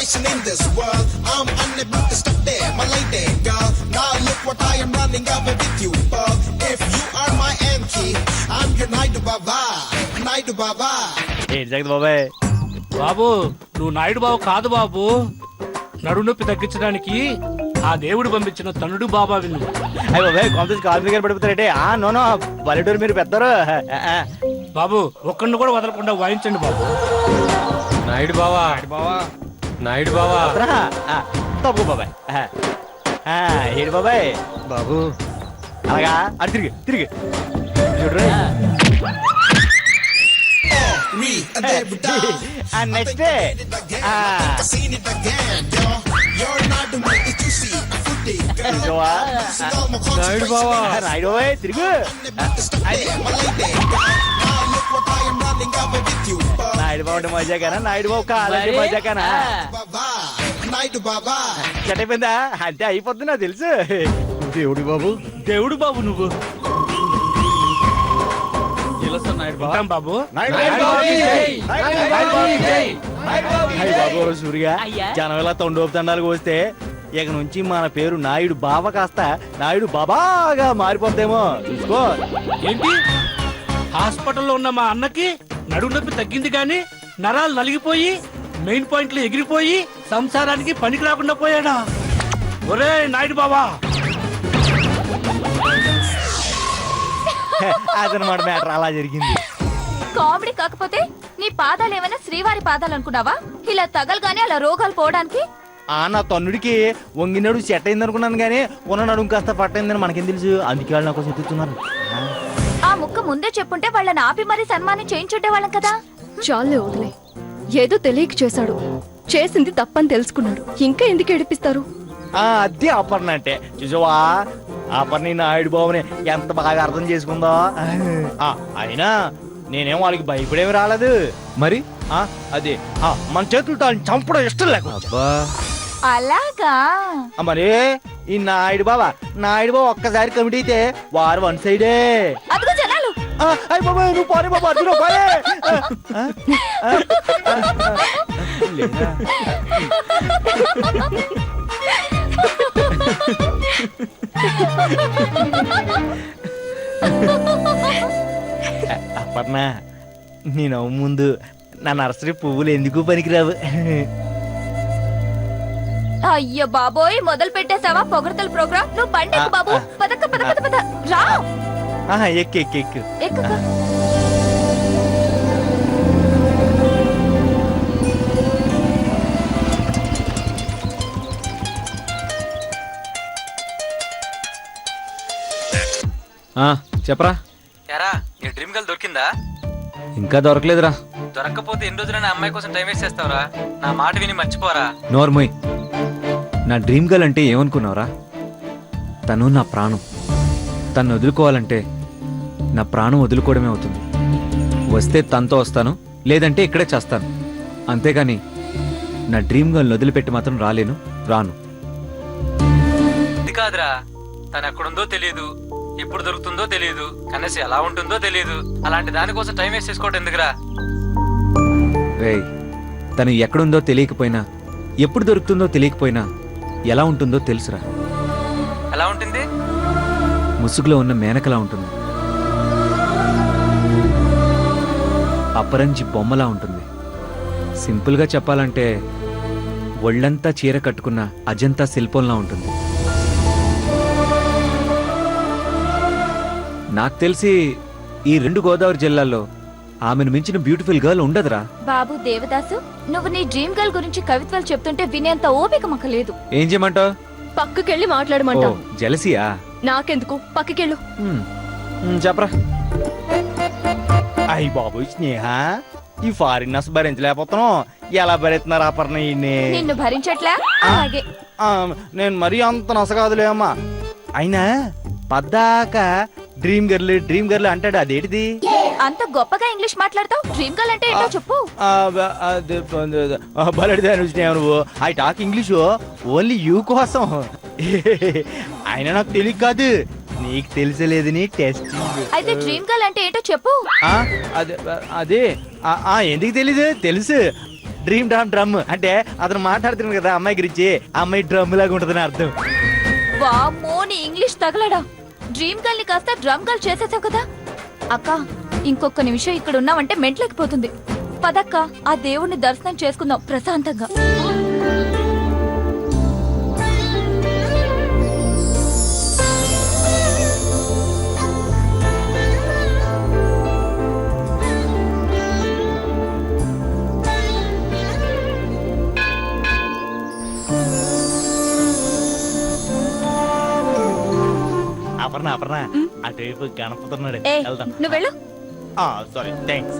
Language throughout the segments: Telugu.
situation in this world. I'm unable to stop there, my lady girl. Now look what I am running away with you, pearl. If you are my Enki, I'm your Naidu Baba, Naidu Baba. ఏంటి జగత్ బాబాయ్? బాబు నువ్వు నాయుడు బాబు కాదు బాబు, నడు నొప్పి తగ్గించడానికి ఆ దేవుడు పంపించిన తనుడు బాబా విను. అయ్యి బాబాయ్ కొంత కాలు మీద పడిపోతారంటే నోనో పల్లెటూరు మీరు పెద్దరు. బాబు ఒక్కడిని కూడా వదలకుండా వాయించండి బాబు. నాయుడు బావా, నాయుడు బావా. తప్పు బాబాయ్. ఏంటి బాబాయ్? బాబు అలాగా అటు తిరిగి తిరిగి చూడరు. Next Seen it again, yo. You're not the one that you see. A footy girl. Naidu బావా. నాయుడు బాబాయ్ తిరుగు. My lady girl. Now look what I am running away with you, pearl. Naidu బాబు అంటే మజాకానా? నాయుడు బాబు కాదంటే మజాకానా? Baba, Naidu Baba. చెట్ అయిపోయిందా? అంతే అయిపోతుంది నాకు తెలుసు. దేవుడి బాబు, దేవుడు బాబు నువ్వు. ఉంటాం బాబు. బాబు సూర్య జనం ఇలా తొండోపు వస్తే ఇక నుంచి మన పేరు నాయుడు బాబా కాస్త నాయుడు బాబాగా మారిపోద్దేమో చూసుకో. ఏంటి హాస్పిటల్లో ఉన్న మా అన్నకి నడుము నొప్పి తగ్గింది గాని నరాలు నలిగిపోయి మెయిన్ పాయింట్లు ఎగిరిపోయి సంసారానికి పనికి రాకుండా పోయాడా? ఒరే నాయుడు బాబా. అదనమాట మ్యాటర్, అలా జరిగింది. కామెడీ కాకపోతే నీ పాదాలు ఏమైనా శ్రీవారి పాదాలు అనుకున్నావా? ఇలా తగలగానే అలా రోగాలు పోవడానికి. నా తన్నుడికి వంగినడు సెట్ అయింది అనుకున్నాను కానీ ఉన్న నడుము కాస్త పట్టయిందని మనకేం తెలుసు. అందుకే వాళ్ళు నాకు చెప్తున్నారు. ఆ ముక్క ముందే చెప్పుంటే వాళ్ళని ఆపి మరీ సన్మానం చేయించుంటే వాళ్ళం కదా. చాలే వదిలే, ఏదో తెలియక చేశాడు, చేసింది తప్పని తెలుసుకున్నాడు, ఇంకా ఎందుకు ఏడిపిస్తారు? అదే అపర్ణ అంటే. చూసావా అపర్ణ నాయుడు బాబుని ఎంత బాగా అర్థం చేసుకుందో. అయినా నేనేం వాళ్ళకి భయపడేమి రాలేదు. మరి అదే మన చేతులతో చంపడం ఇష్టం లేకుండా. అలాగా మరి ఈ నాయుడు బాబా ఒక్కసారి కమిటీ అయితే వారు వన్ సైడే. అదిగో జనాలు. అయ్య బాబా నువ్వు పోరే బాబా, అర్జున పోరే. అపర్ణ నేను ముందు నా నర్సరీ పువ్వులు ఎందుకు పనికిరావు. అయ్యో బాబోయ్, మొదలు పెట్టేశావా పొగడతల ప్రోగ్రామ్? నువ్వు బండి బాబు. పదక్క పద పద పద రా. ఎక్కు ఎక్కు ఎక్కు. ఎక్కు. చెప్పరా. యారా నీ డ్రీమ్ గర్ల్ దొరికిందా? ఇంకా దొరకలేదురా. దొరక్కపోతే ఎన్ని రోజులైనా అమ్మాయి కోసం టైం వేస్ట్ చేస్తావురా? నా మాట విని మర్చిపోరా. నోర్మోయ్, నా డ్రీమ్ గర్ల్ అంటే ఏమనుకున్నావురా? తను నా ప్రాణం. తను వదులుకోవాలంటే నా ప్రాణం వదులుకోవడమే అవుతుంది. వస్తే తనతో వస్తాను, లేదంటే ఇక్కడే చేస్తాను. అంతేగాని నా డ్రీమ్ గర్ల్ వదిలిపెట్టి మాత్రం రాను. ఇది కాదురా, తను ఎక్కడుందో తెలియదు, ఎప్పుడు దొరుకుతుందో తెలియదు, కనీసం ఎలా ఉంటుందో తెలియదు. అలాంటి దానికోసం టైం వేస్ట్ చేసుకోవడం ఎందుకురా? రేయ్, తను ఎక్కడుందో తెలియకపోయినా, ఎప్పుడు దొరుకుతుందో తెలియకపోయినా ఎలా ఉంటుందో తెలుసురా. ఎలా ఉంటుంది? ముసుగులో ఉన్న మేనకలా ఉంటుంది, అపరంజి బొమ్మలా ఉంటుంది. సింపుల్గా చెప్పాలంటే ఒళ్ళంతా చీర కట్టుకున్న అజంతా శిల్పంలా ఉంటుంది. నాకు తెలిసి ఈ 2 గోదావరి జిల్లాల్లో ఆమెను మించిన బ్యూటిఫుల్ గర్ల్ ఉండదురా. బాబు దేవదాసు, నువ్వు నీ డ్రీమ్ గర్ల్ గురించి కవిత్వాలు చెప్తుంటే వినేంత ఓపిక మాకు లేదు. ఏం చేయమంటావు? పక్కకెళ్ళి మాట్లాడమంటా. జలసియా? నాకెందుకు, పక్కకెళ్ళు. చెప్పరా. అయ్యి బాబు స్నేహ, ఈ ఫారినర్స్ భరించలేకపోతున్నాం. ఎలా భరిస్తున్నారు అపర్ణ? నిన్ను భరించట్లా? అలాగే నేను మరీ అంత నసగాదులే అమ్మా. అయినా పద్దాక డ్రీమ్ గర్ల్ అంటాడు, అదేంటిది? అంత గొప్పగా ఇంగ్లీష్ మాట్లాడతావు. డ్రీమ్ గర్ల్ అంటే ఏంటో చెప్పు. బలడిదాను నువ్వు. I talk English only you కోసం. అయినా నాకు తెలియదు కాదు, నీకు తెలిసలేదని టెస్ట్. అయితే డ్రీమ్ గర్ల్ అంటే ఏంటో చెప్పు. అదే ఎందుకు తెలీదు? తెలుసు. డ్రీమ్ డ్రమ్ అంటే అతను మాట్లాడుతున్నాడు కదా అమ్మాయి గురించి, ఆ అమ్మాయి డ్రమ్ లాగా ఉంటుందని అర్థం. వామ్మో నీ ఇంగ్లీష్ తగలడా. డ్రీమ్ గర్ల్ ని కాస్త డ్రమ్ గర్ల్ చేసేసావు కదా. అక్క ఇంకొక నిమిషం ఇక్కడ ఉన్నావంటే మెంట్లెక్కిపోతుంది. పదక్క, ఆ దేవుణ్ణి దర్శనం చేసుకుందాం ప్రశాంతంగా. అపర్ణ అపర్ణ అటువైపు గణపతున్నాడు, ఏ వెళ్దాం. నువ్వు వెళ్ళు. Sorry, thanks.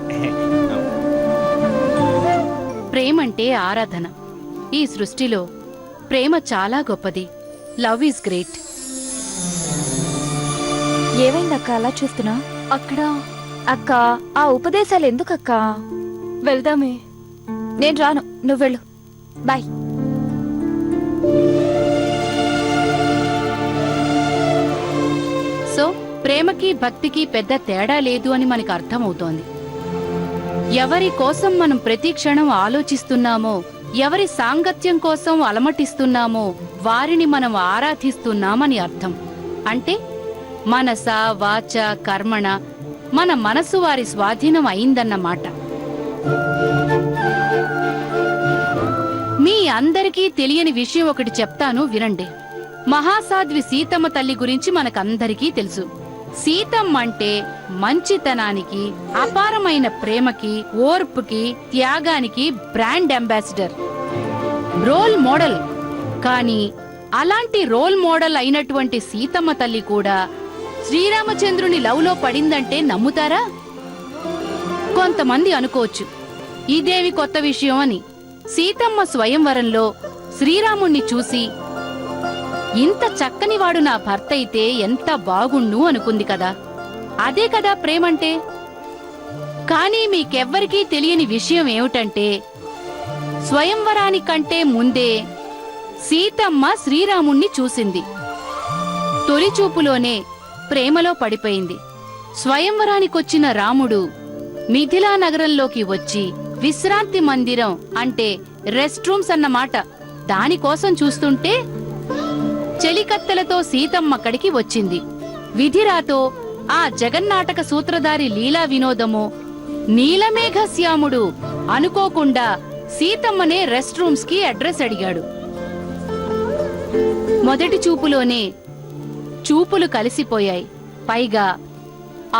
ప్రేమంటే ఆరాధన. ఈ సృష్టిలో ప్రేమ చాలా గొప్పది. Love is great. ఏమైందక్క అలా చూస్తున్నా? అక్కడ అక్క ఆ ఉపదేశాలు ఎందుకక్క? వెళ్దామే. నేను రాను, నువ్వు వెళ్ళు. బాయ్. సో ప్రేమకి భక్తికి పెద్ద తేడా లేదు అని మనకు అర్థమవుతోంది. ఎవరి కోసం మనం ప్రతి క్షణం ఆలోచిస్తున్నామో, ఎవరి సాంగత్యం కోసం అలమటిస్తున్నామో వారిని మనం ఆరాధిస్తున్నామని అర్థం. అంటే మనస వాచ కర్మణ మన మనసు వారి స్వాధీనం అయిందన్నమాట. మీ అందరికీ తెలియని విషయం ఒకటి చెప్తాను, వినండి. మహాసాధ్వి సీతమ్మ తల్లి గురించి మనకందరికీ తెలుసు. సీతమ్మ అంటే మంచితనానికి, అపారమైన ప్రేమకి, ఓర్పుకి, త్యాగానికి బ్రాండ్ అంబాసిడర్, రోల్ మోడల్. కానీ అలాంటి రోల్ మోడల్ అయినటువంటి సీతమ్మ తల్లి కూడా శ్రీరామచంద్రుని లవ్లో పడిందంటే నమ్ముతారా? కొంతమంది అనుకోవచ్చు ఇదేవి కొత్త విషయం అని. సీతమ్మ స్వయంవరంలో శ్రీరాముణ్ణి చూసి ఇంత చక్కనివాడు నా భర్త అయితే ఎంత బాగుండు అనుకుంది కదా. అదే కదా ప్రేమంటే. కానీ మీకెవ్వరికీ తెలియని విషయం ఏమిటంటే, స్వయంవరానికంటే ముందే సీతమ్మ శ్రీరాముణ్ణి చూసింది. తొలిచూపులోనే ప్రేమలో పడిపోయింది. స్వయంవరానికొచ్చిన రాముడు మిథిలా నగరంలోకి వచ్చి విశ్రాంతి మందిరం అంటే రెస్ట్ రూమ్స్ అన్నమాట దానికోసం చూస్తుంటే చెలికత్తెలతో సీతమ్మ అక్కడికి వచ్చింది. విధిరాతో ఆ జగన్నాటక సూత్రధారి లీలా వినోదమో నీలమేఘశ్యాముడు అనుకోకుండా సీతమ్మనే రెస్ట్ రూమ్స్ కి అడ్రస్ అడిగాడు. మొదటి చూపులోనే చూపులు కలిసిపోయాయి. పైగా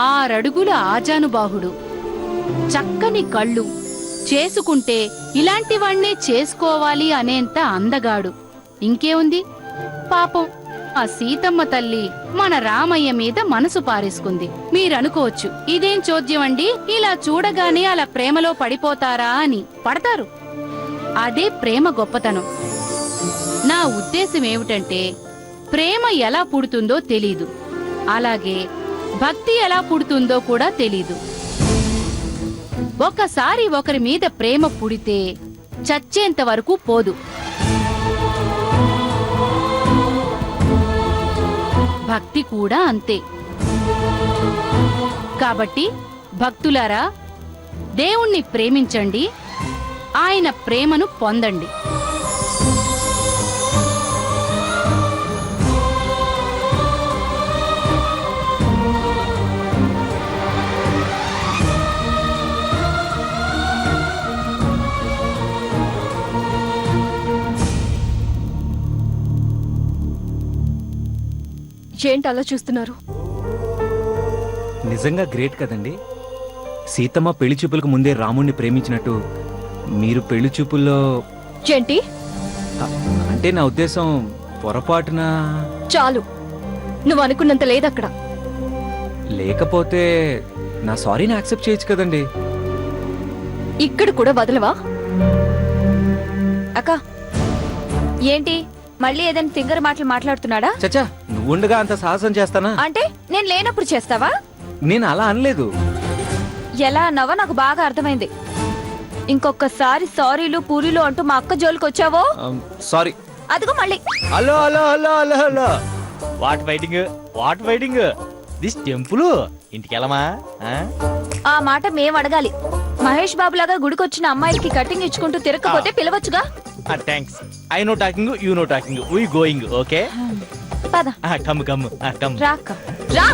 6 అడుగుల ఆజానుబాహుడు, చక్కని కళ్ళు, చేసుకుంటే ఇలాంటివాణ్ణే చేసుకోవాలి అనేంత అందగాడు. ఇంకేముంది, పాపం ఆ సీతమ్మ తల్లి మన రామయ్య మీద మనసు పారేసుకుంది. మీరనుకోవచ్చు ఇదేం చోద్యం అండి, ఇలా చూడగానే అలా ప్రేమలో పడిపోతారా అని. పడతారు. అదే ప్రేమ గొప్పతనం. నా ఉద్దేశం ఏమిటంటే, ప్రేమ ఎలా పుడుతుందో తెలీదు, అలాగే భక్తి ఎలా పుడుతుందో కూడా తెలీదు. ఒకసారి ఒకరి మీద ప్రేమ పుడితే చచ్చేంత వరకు పోదు. భక్తి కూడా అంతే. కాబట్టి భక్తులారా, దేవుణ్ణి ప్రేమించండి, ఆయన ప్రేమను పొందండి. ఏంటి అలా చూస్తున్నారు? నిజంగా గ్రేట్ కదండి. సీతమ్మ పెళ్లి చూపులకు ముందే రాముణ్ణి ప్రేమించినట్టు మీరు పెళ్లి చూపుల్లో ఏంటి? అంటే నా ఉద్దేశం పొరపాటున. చాలు, నువ్వు అనుకున్నంత లేదక్కడ. లేకపోతే నా సారీని యాక్సెప్ట్ చేయొచ్చు కదండి. ఇక్కడ కూడా వదలవా? అక్క ఏంటి మళ్ళీ ఏదైనా తింగర మాటలు మాట్లాడుతున్నాడా? చచ్చా, నువ్వుండగా అంత సాహసం చేస్తానా? అంటే నేను లేనప్పుడు చేస్తావా? నేను అలా అనలేదు. ఎలా అన్నావో నాకు బాగా అర్థమైంది. ఇంకొకసారి సారీలు పూరీలు అంటూ మా అక్క జోలికి వచ్చావో సారీ. అదిగో మళ్ళీ. Hello hello hello hello hello, what fighting this temple. ఇంటికి వెళ్ళమా? ఆ మాట మేం అడగాలి. మహేష్ బాబు లాగా గుడికొచ్చిన అమ్మాయిలకి కటింగ్ ఇచ్చుకుంటూ తిరగకపోతే పిలవచ్చుగా. Thanks. I no talking, you no talking, we going. Okay పద కమ్ కమ్ కమ్. రా అక్క, రా.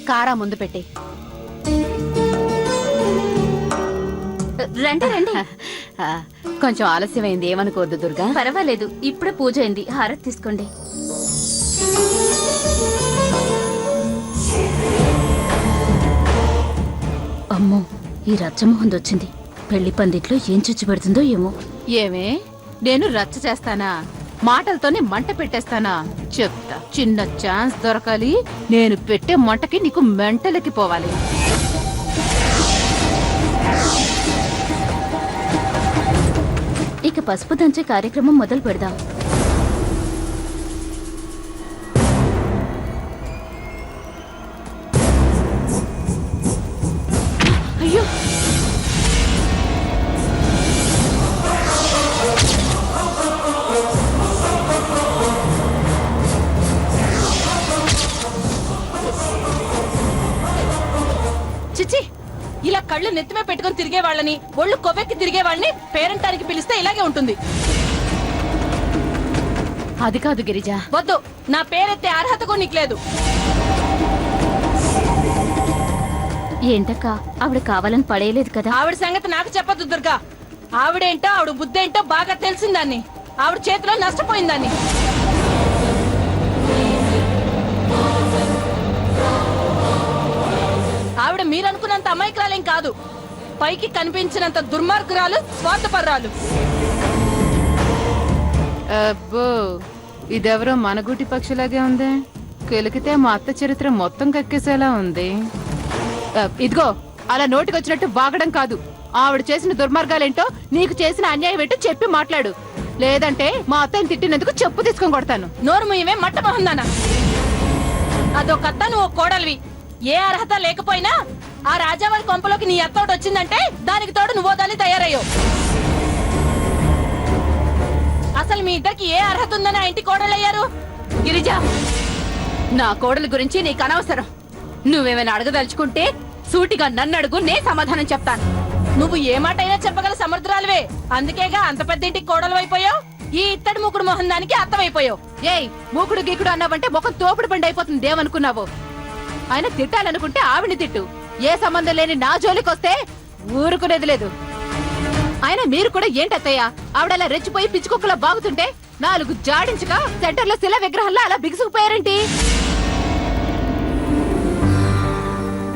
కారా ముందు పెట్టి. రండి రండి. కొంచెం ఆలస్యమైంది, ఏమనుకోవద్దు దుర్గా. పర్వాలేదు, ఇప్పుడే పూజ అయింది. హారతి తీసుకోండి. అమ్మో, ఈ రచ్చమోహన్ వచ్చింది. పెళ్లి పందిట్లో ఏం చిచ్చు పెడుతుందో ఏమో. ఏమే, నేను రచ్చ చేస్తానా? మాటలతోనే మంట పెట్టేస్తానా? చెప్తా. చిన్న ఛాన్స్ దొరకాలి. నేను పెట్టే మంటకి నీకు మెంటలకి పోవాలి. ఇక పసుపు దంచే కార్యక్రమం మొదలు పెడదాం. అయ్యో, చిచి, ఇలా కళ్ళు నెత్తిమే పెట్టుకుని తిరిగే వాళ్ళని, ఒళ్ళు కొవ్వెక్కి తిరిగే వాళ్ళని పేరంటానికి పిలిస్తే ఇలాగే ఉంటుంది. అది కాదు గిరిజ. వద్దు, నా పేరెత్తే అర్హత కూడా నీకు లేదు. ఏంటక్క, ఆవిడ కావాలని పడేయలేదు కదా. ఆవిడ సంగతి నాకు చెప్పదు దుర్గా. ఆవిడేంటో, ఆవిడ బుద్ధేంటో బాగా తెలిసిందాన్ని. ఆవిడ చేతిలో నష్టపోయిందాన్ని. ఆవిడ మీరనుకున్నంత అమాయకురాలేం కాదు. పైకి కనిపించినంత దుర్మార్గురాలు, స్వార్థపర్రాలు. అబ్బో, ఇదెవరో మనగూటి పక్షిలాగే ఉంది. కెలికితే మా అత్త చరిత్ర మొత్తం కక్కేసేలా ఉంది. ఇదిగో, అలా నోటికొచ్చినట్టు వాగడం కాదు. ఆవిడ చేసిన దుర్మార్గాలేంటో, నీకు చేసిన అన్యాయం ఏంటో చెప్పి మాట్లాడు. లేదంటే మా అత్తని తిట్టినందుకు చెప్పు తీసుకొని కొడతాను. నోరు ముయ్యమే మట్ట మొహందానా. అదొకత్త, నువ్వు కోడలివి. ఏ అర్హత లేకపోయినా ఆ రాజావారి కొంపలోకి నీ అత్తోడు వచ్చిందంటే దానికి తోడు నువ్వో దాన్ని తయారయ్యో. అసలు మీ ఇద్దరికి ఏ అర్హత ఉందని ఆ ఇంటి కోడలయ్యారు? గిరిజ, నా కోడలి గురించి నీకు అనవసరం. నువ్వేమైనా అడగదలుచుకుంటే సూటిగా నన్ను అడుగు, నే సమాధానం చెప్తాను. నువ్వు ఏ మాట అయినా చెప్పగల సమర్థురాలువే. అందుకేగా అంత పెద్ద ఇంటికి కోడలు అయిపోయావు. ఈ ఇత్తడి మూకుడు మొహం దానికి అర్థమైపోయావు. ఏయ్, మూకుడు గీకుడు అన్నావంటే ముఖం తోపుడు బండి అయిపోతుంది. ఏమనుకున్నావు? ఆయన తిట్టాలనుకుంటే ఆవిని తిట్టు. ఏ సంబంధం లేని నా జోలికొస్తే ఊరుకునేది లేదు. ఆయన మీరు కూడా ఏంటత్తయ్యా, ఆవిడలా రెచ్చిపోయి పిచ్చుకొక్కలా బాగుతుంటే 4 జాడించగా సెంటర్ లో శిల విగ్రహంలో అలా బిగుసుకుపోయారేంటి?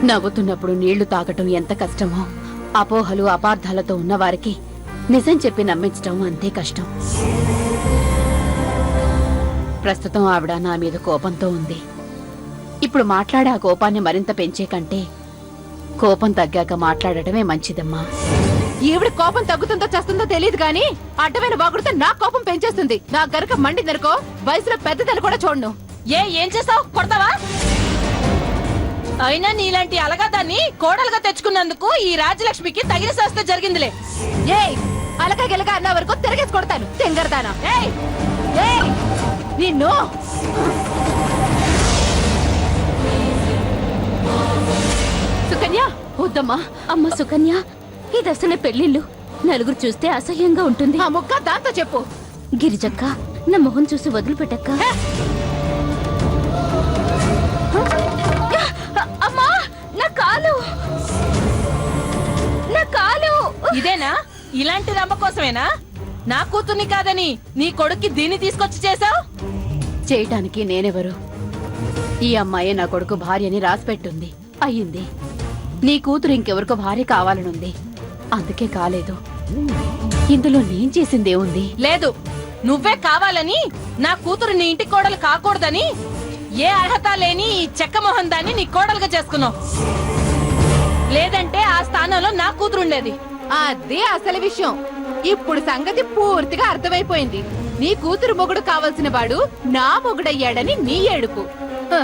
నవ్వుతున్నప్పుడు నీళ్లు తాగటం ఎంత కష్టమో, అపోహలు అపార్థాలతో ఉన్నవారికి నిజం చెప్పి నమ్మించటం అంతే కష్టం. ప్రస్తుతం ఆవిడ నా మీద కోపంతో ఉంది. ఇప్పుడు మాట్లాడే ఆ కోపాన్ని మరింత పెంచే కంటే కోపం తగ్గాక మాట్లాడటమే మంచిదమ్మా. ఈవిడ కోపం తగ్గుతుందో చేస్తుందో తెలియదు గాని అడ్డమైన బాగుడితే నా కోపం పెంచేస్తుంది. నా గనక మండిందనుకో, వయసులో పెద్దదని కూడా చూడను. ఏం చేస్తావు? కొడతావా? అయినా నీలాంటి అలగాదాన్ని కోడలుగా తెచ్చుకున్నందుకు ఈ రాజలక్ష్మికి తగిన శాస్త్ర జరిగిందిలే. ఏయ్, అలగా గెలగా అన్న వరకు తిరగేసి కొడతాను. తెంగరదానా? ఏయ్ ఏయ్, నిన్ను సుకన్య, వద్దమ్మా. అమ్మ సుకన్య, ఇది అసలే పెళ్లిళ్ళు. నలుగురు చూస్తే అసహ్యంగా ఉంటుంది. ఆ ముక్క దాంతో చెప్పు. గిరిజక్క, నా మొహం చూసి వదిలిపెట్టక్క. అమ్మా, నా కాలు, నా కాలు. ఇదేనా? ఇలాంటి రంభ కోసమేనా నా కూతుర్ని కాదని నీ కొడుక్కి దీన్ని తీసుకొచ్చి చేశావు? చేయటానికి నేనెవరు? ఈ అమ్మాయి నా కొడుకు భార్యని రాసిపెట్టుంది. అయ్యింది. నీ కూతురు ఇంకెవరికో భార్య కావాలనుంది. అందుకే కాలేదు. ఇందులో నేను చేసిందేముంది? లేదు, నువ్వే కావాలని నా కూతురు నీ ఇంటి కోడలు కాకూడదని ఏ అర్హత లేని ఈ చెక్క మొహం దాన్ని నీ కోడలుగా చేసుకున్నావు. లేదంటే ఆ స్థానంలో నా కూతురు ఉండేది. అదే అసలు విషయం. ఇప్పుడు సంగతి పూర్తిగా అర్థమైపోయింది. నీ కూతురు మొగుడు కావలసిన వాడు నా మొగుడయ్యాడని నీ ఏడుపు. హ,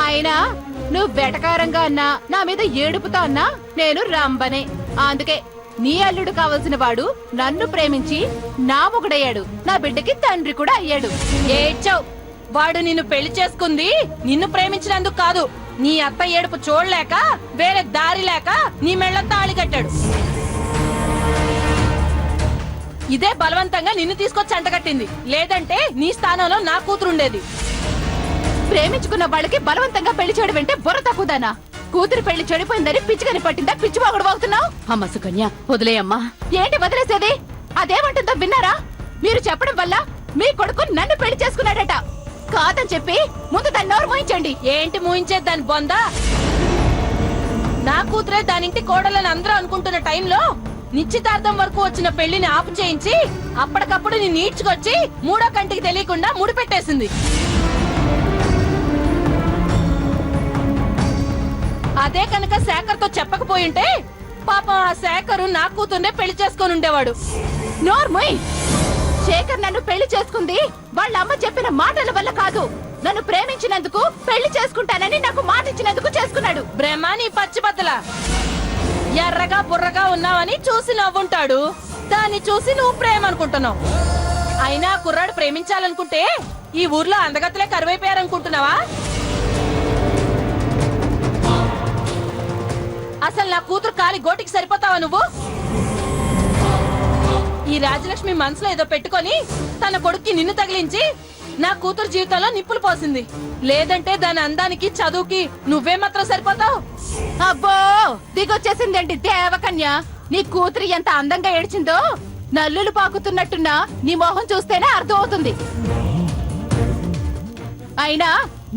అయినా నువ్వు వెటకారంగా అన్నా, నా మీద ఏడుపుతా అన్నా నేను రంబనే. అందుకే నీ అల్లుడు కావలసిన వాడు నన్ను ప్రేమించి నా మొగుడయ్యాడు, నా బిడ్డకి తండ్రి కూడా అయ్యాడు. ఏడ్చావు. వాడు నిన్ను పెళ్లి చేసుకుంది నిన్ను ప్రేమించినందుకు కాదు. నీ అత్త ఏడుపు చూడలేక వేరే దారి లేక నీ మెళ్ళ తాళి కట్టాడు. ఇదే బలవంతంగా నిన్ను తీసుకొచ్చి అంటగట్టింది. లేదంటే నీ స్థానంలో నా కూతురుండేది. ప్రేమించుకున్న వాళ్ళకి బలవంతంగా పెళ్లి చేయడం అంటే బుర్ర తక్కువదానా? కూతురు పెళ్లి చెడిపోయిందని పిచ్చిగని పట్టిందా? పిచ్చి వాగుడు వాగుతున్నావు. అమ్మ సుకన్య, వదిలేయమ్మా. ఏంటి వదిలేసేది? అదేమంటుందో విన్నారా? మీరు చెప్పడం వల్ల మీ కొడుకు నన్ను పెళ్లి చేసుకున్నాడట. కాదని చెప్పి ముందు దాన్ని నోరు మూయించండి. ఏంటి మూయించేది దాని బొందా? నా కూతురే దానింటి కోడలని అందరూ అనుకుంటున్న టైంలో నిశ్చితార్థం వరకు వచ్చిన పెళ్లిని ఆపు చేయించి అప్పటికప్పుడు నీ నీడ్చుకొచ్చి మూడో కంటికి తెలియకుండా ముడి పెట్టేసింది. అదే కనుక శేఖర్ తో చెప్పకపోయింటే పాపం ఆ శేఖరు నా కూతుర్నే పెళ్లి చేసుకొని ఉండేవాడు. నోర్మోయ్, శేఖర్ నన్ను పెళ్లి చేసుకుంది వాళ్ళ అమ్మ చెప్పిన మాటల వల్ల కాదు. నన్ను ప్రేమించినందుకు, పెళ్లి చేసుకుంటానని నాకు మాట ఇచ్చినందుకు చేసుకున్నాడు. బ్రహ్మ నీ పచ్చి బద్దల. ఎర్రగా బుర్రగా ఉన్నావని చూసి నవ్వుంటాడు. దాన్ని చూసి నువ్వు ప్రేమ అనుకుంటున్నావు. అయినా కుర్రాడు ప్రేమించాలనుకుంటే ఈ ఊర్లో అందగత్తలే కరువైపోయారనుకుంటున్నావా? అసలు నా కూతురు కాలి గోటికి సరిపోతావా నువ్వు? ఈ రాజలక్ష్మి మనసులో ఏదో పెట్టుకొని తన కొడుక్కి నిన్ను తగిలించి నా కూతురు జీవితంలో నిప్పులు పోసింది. లేదంటే దాని అందానికి, చదువుకి నువ్వే మాత్రం సరిపోతావు. అబ్బో, దిగొచ్చేసిందేంటి దేవకన్య? నీ కూతురు ఎంత అందంగా ఏడ్చిందో నల్లులు పాకుతున్నట్టున్నా నీ మొహం చూస్తేనే అర్థం అవుతుంది. అయినా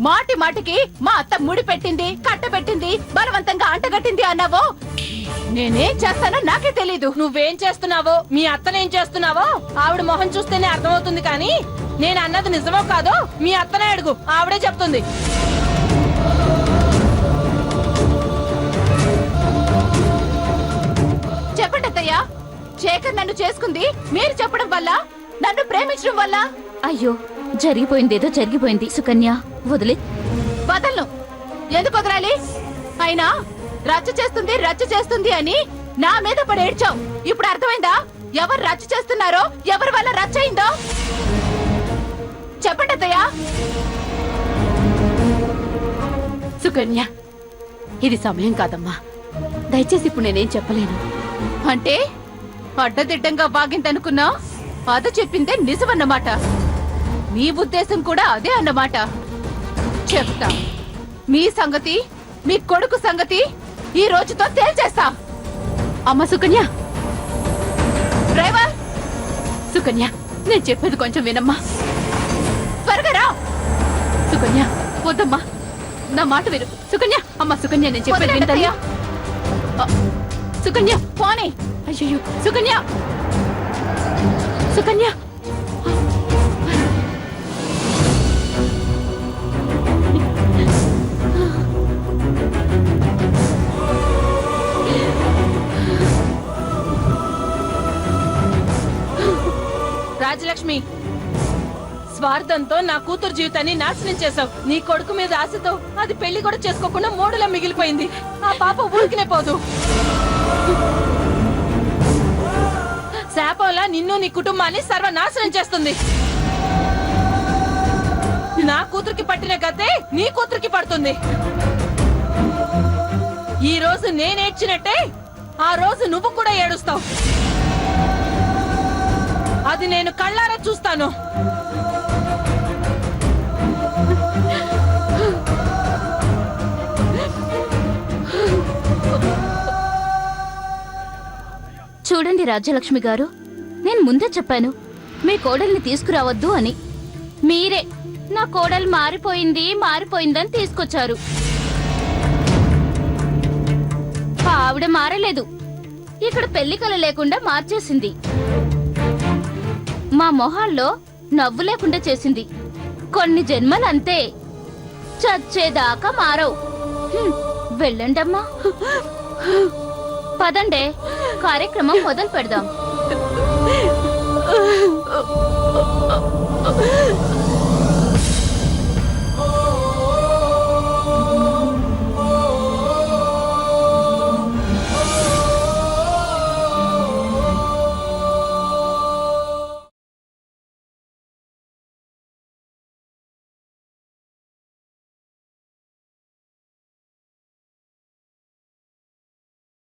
మాటి మాటికి మా అత్త ముడి పెట్టింది, కట్టబెట్టింది, బలవంతంగా అంటగట్టింది అన్నావో నేనేం చేస్తానో నాకే తెలీదు. నువ్వేం చేస్తున్నావో, మీ అత్తనేం చేస్తున్నావో ఆవిడ మొహం చూస్తేనే అర్థమవుతుంది. కానీ నేను అన్నది నిజమో కాదో మీ అత్తనే అడుగు, ఆవిడే చెప్తుంది. చెప్పండి అత్తయ్య, శేఖర్ నన్ను చేసుకుంది మీరు చెప్పడం వల్ల, నన్ను ప్రేమించడం వల్ల? అయ్యో, జరిగిపోయిందేదో జరిగిపోయింది సుకన్య, వదిలే. వదలను. ఎందుకు వదలాలి? అయినా రచ్చ చేస్తుంది అని నా మీద పడి ఏడ్చావు. ఇప్పుడు అర్థమైందా ఎవరు రచ్చ చేస్తున్నారో, ఎవరి వల్ల రచ్చ అయిందో? చెప్పండి అత్తయ్య. సుకన్య, ఇది సమయం కాదమ్మా. దయచేసి ఇప్పుడు నేనేం చెప్పలేను. అంటే అడ్డదిడ్డంగా వాగిందనుకున్నా అద చెప్పిందే నిజమన్నమాట. నీ ఉద్దేశం కూడా అదే అన్నమాట. చెప్తా. మీ సంగతి, మీ కొడుకు సంగతి ఈ రోజుతో తేల్చేస్తా. అమ్మ సుకన్య, డ్రైవర్ సుకన్య, నేను చెప్పేది కొంచెం వినమ్మా. త్వరగా రా. సుకన్య, వద్దమ్మా, నా మాట విను. సుకన్య, అమ్మ సుకన్య, నేను చెప్పేది వింటయ్యా. సుకన్య, పోనీ. అయ్యో, సుకన్య, సుకన్య. రాజలక్ష్మి, స్వార్థంతో నా కూతురు జీవితాన్ని నాశనం చేశావు. నీ కొడుకు మీద ఆశతో అది పెళ్లి కూడా చేసుకోకుండా మూడులా మిగిలిపోయింది. ఆ పాప ఊరికినే పోదు. శాపంలా నిన్ను, నీ కుటుంబాన్ని సర్వనాశనం చేస్తుంది. నా కూతురికి పట్టిన గతే నీ కూతురికి పడుతుంది. ఈ రోజు నేనేడ్చినట్టే ఆ రోజు నువ్వు కూడా ఏడుస్తావు. అది నేను కళ్ళారా చూస్తాను. చూడండి రాజ్యలక్ష్మి గారు, నేను ముందే చెప్పాను మీ కోడల్ని తీసుకురావద్దు అని. మీరే నా కోడలు మారిపోయిందని తీసుకొచ్చారు. ఆవిడ మారలేదు, ఇక్కడ పెళ్లి కల లేకుండా మార్చేసింది. మా మొహాల్లో నవ్వు లేకుండా చేసింది. కొన్ని జన్మలంతే, చచ్చేదాకా మారవు. వెళ్ళండమ్మా. పదండే, కార్యక్రమం మొదలు పెడదాం.